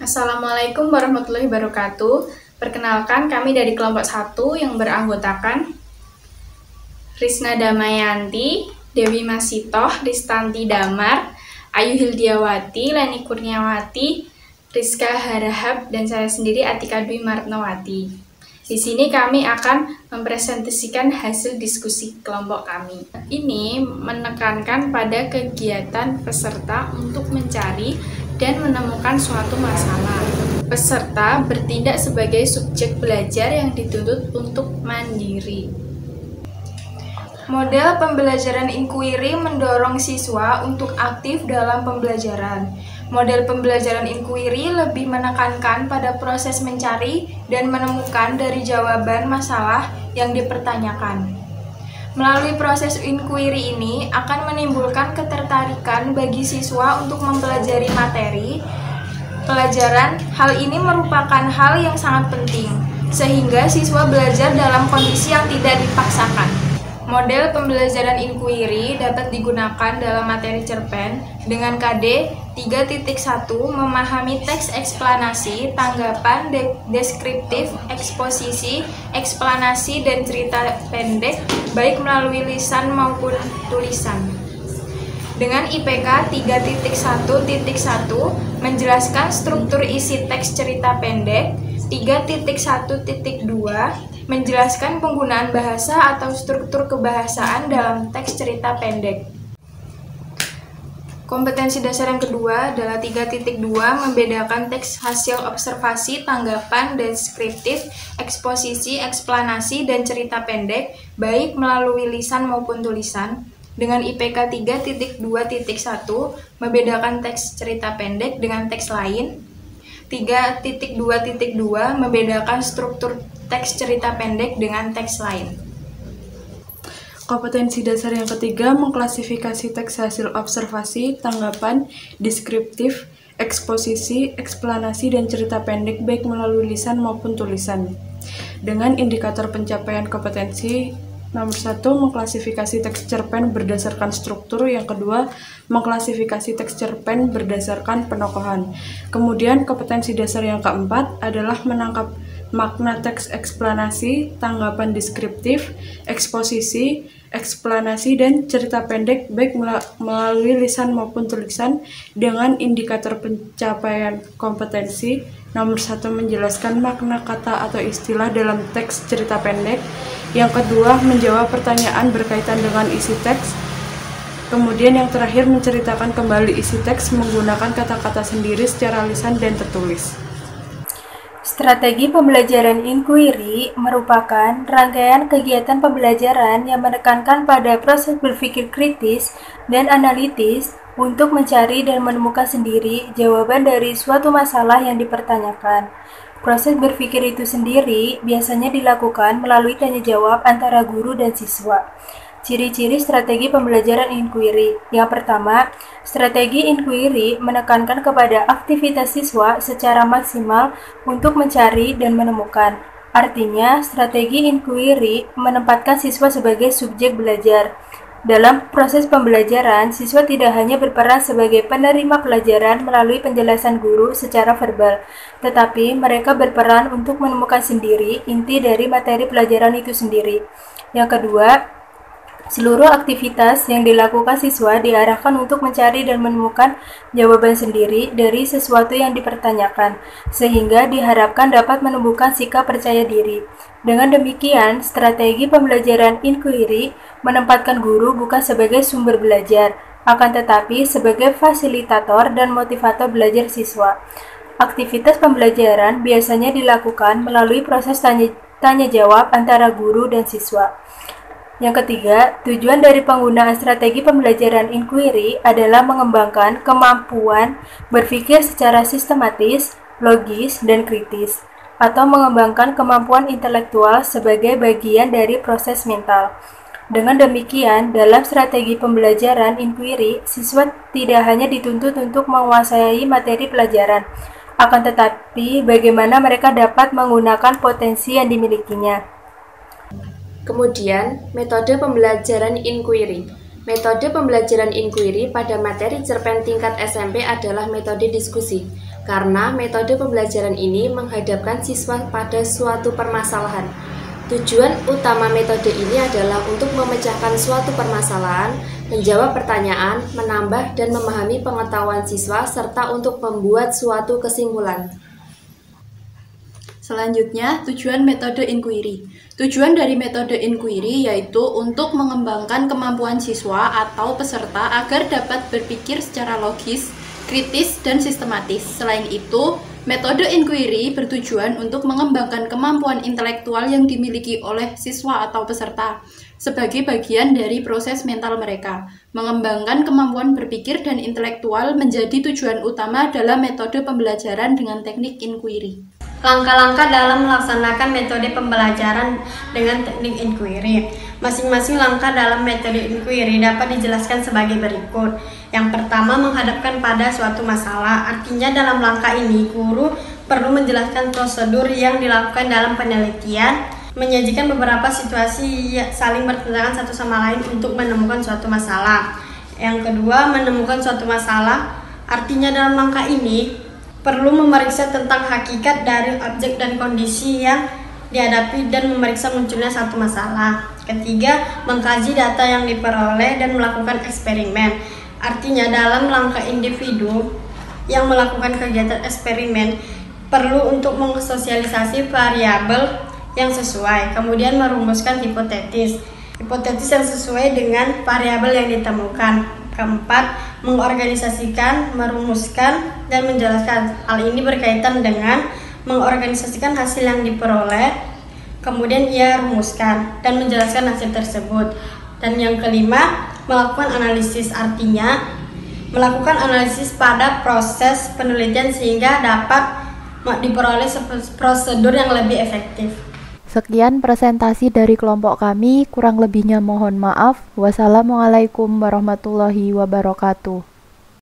Assalamualaikum warahmatullahi wabarakatuh. Perkenalkan, kami dari kelompok 1 yang beranggotakan Risna Damayanti, Dewi Masitoh, Ristanti Damar, Ayu Hildiawati, Leni Kurniawati, Rizka Harahap, dan saya sendiri Atika Dwi Martnawati. Di sini kami akan mempresentasikan hasil diskusi kelompok kami. Ini menekankan pada kegiatan peserta untuk mencari dan menemukan suatu masalah. Peserta bertindak sebagai subjek belajar yang dituntut untuk mandiri. Model pembelajaran inquiry mendorong siswa untuk aktif dalam pembelajaran. Model pembelajaran inquiry lebih menekankan pada proses mencari dan menemukan dari jawaban masalah yang dipertanyakan. Melalui proses inquiry ini akan menimbulkan ketertarikan bagi siswa untuk mempelajari materi pelajaran. Hal ini merupakan hal yang sangat penting, sehingga siswa belajar dalam kondisi yang tidak dipaksakan. Model pembelajaran inquiry dapat digunakan dalam materi cerpen dengan KD 3.1 memahami teks eksplanasi, tanggapan, deskriptif, eksposisi, eksplanasi, dan cerita pendek baik melalui lisan maupun tulisan. Dengan IPK 3.1.1 menjelaskan struktur isi teks cerita pendek, 3.1.2 menjelaskan penggunaan bahasa atau struktur kebahasaan dalam teks cerita pendek. Kompetensi dasar yang kedua adalah 3.2 membedakan teks hasil observasi, tanggapan, deskriptif, eksposisi, eksplanasi, dan cerita pendek, baik melalui lisan maupun tulisan. Dengan IPK 3.2.1 membedakan teks cerita pendek dengan teks lain. 3.2.2 membedakan struktur teks cerita pendek dengan teks lain. Kompetensi dasar yang ketiga mengklasifikasi teks hasil observasi, tanggapan, deskriptif, eksposisi, eksplanasi, dan cerita pendek baik melalui lisan maupun tulisan. Dengan indikator pencapaian kompetensi nomor 1, mengklasifikasi teks cerpen berdasarkan struktur. Yang kedua, mengklasifikasi teks cerpen berdasarkan penokohan. Kemudian kompetensi dasar yang keempat adalah menangkap makna teks eksplanasi, tanggapan deskriptif, eksposisi, eksplanasi, dan cerita pendek baik melalui lisan maupun tulisan. Dengan indikator pencapaian kompetensi nomor 1, menjelaskan makna kata atau istilah dalam teks cerita pendek. Yang kedua, menjawab pertanyaan berkaitan dengan isi teks. Kemudian yang terakhir, menceritakan kembali isi teks menggunakan kata-kata sendiri secara lisan dan tertulis. Strategi pembelajaran inquiry merupakan rangkaian kegiatan pembelajaran yang menekankan pada proses berpikir kritis dan analitis untuk mencari dan menemukan sendiri jawaban dari suatu masalah yang dipertanyakan. Proses berpikir itu sendiri biasanya dilakukan melalui tanya jawab antara guru dan siswa. Ciri-ciri strategi pembelajaran inquiry. Yang pertama, strategi inquiry menekankan kepada aktivitas siswa secara maksimal untuk mencari dan menemukan. Artinya, strategi inquiry menempatkan siswa sebagai subjek belajar. Dalam proses pembelajaran, siswa tidak hanya berperan sebagai penerima pelajaran melalui penjelasan guru secara verbal, tetapi mereka berperan untuk menemukan sendiri inti dari materi pelajaran itu sendiri. Yang kedua, seluruh aktivitas yang dilakukan siswa diarahkan untuk mencari dan menemukan jawaban sendiri dari sesuatu yang dipertanyakan, sehingga diharapkan dapat menumbuhkan sikap percaya diri. Dengan demikian, strategi pembelajaran inquiry menempatkan guru bukan sebagai sumber belajar, akan tetapi sebagai fasilitator dan motivator belajar siswa. Aktivitas pembelajaran biasanya dilakukan melalui proses tanya jawab antara guru dan siswa. Yang ketiga, tujuan dari penggunaan strategi pembelajaran inquiry adalah mengembangkan kemampuan berpikir secara sistematis, logis, dan kritis, atau mengembangkan kemampuan intelektual sebagai bagian dari proses mental. Dengan demikian, dalam strategi pembelajaran inquiry, siswa tidak hanya dituntut untuk menguasai materi pelajaran, akan tetapi bagaimana mereka dapat menggunakan potensi yang dimilikinya. Kemudian, metode pembelajaran inquiry. Metode pembelajaran inquiry pada materi cerpen tingkat SMP adalah metode diskusi. karena metode pembelajaran ini menghadapkan siswa pada suatu permasalahan. Tujuan utama metode ini adalah untuk memecahkan suatu permasalahan, menjawab pertanyaan, menambah dan memahami pengetahuan siswa, serta untuk membuat suatu kesimpulan. Selanjutnya, tujuan metode inquiry. Tujuan dari metode inquiry yaitu untuk mengembangkan kemampuan siswa atau peserta agar dapat berpikir secara logis, kritis, dan sistematis. Selain itu, metode inquiry bertujuan untuk mengembangkan kemampuan intelektual yang dimiliki oleh siswa atau peserta sebagai bagian dari proses mental mereka. Mengembangkan kemampuan berpikir dan intelektual menjadi tujuan utama dalam metode pembelajaran dengan teknik inquiry. Langkah-langkah dalam melaksanakan metode pembelajaran dengan teknik inquiry. Masing-masing langkah dalam metode inquiry dapat dijelaskan sebagai berikut. Yang pertama, menghadapkan pada suatu masalah. Artinya dalam langkah ini, guru perlu menjelaskan prosedur yang dilakukan dalam penelitian, menyajikan beberapa situasi saling bertentangan satu sama lain untuk menemukan suatu masalah. Yang kedua, menemukan suatu masalah. Artinya dalam langkah ini, perlu memeriksa tentang hakikat dari objek dan kondisi yang dihadapi dan memeriksa munculnya satu masalah. Ketiga, mengkaji data yang diperoleh dan melakukan eksperimen. Artinya dalam langkah individu yang melakukan kegiatan eksperimen perlu untuk mensosialisasi variabel yang sesuai, kemudian merumuskan hipotesis yang sesuai dengan variabel yang ditemukan. Keempat, mengorganisasikan, merumuskan, dan menjelaskan. Hal ini berkaitan dengan mengorganisasikan hasil yang diperoleh, kemudian ia rumuskan dan menjelaskan hasil tersebut. Dan yang kelima, melakukan analisis, artinya melakukan analisis pada proses penelitian sehingga dapat diperoleh prosedur yang lebih efektif. Sekian presentasi dari kelompok kami, kurang lebihnya mohon maaf. Wassalamualaikum warahmatullahi wabarakatuh.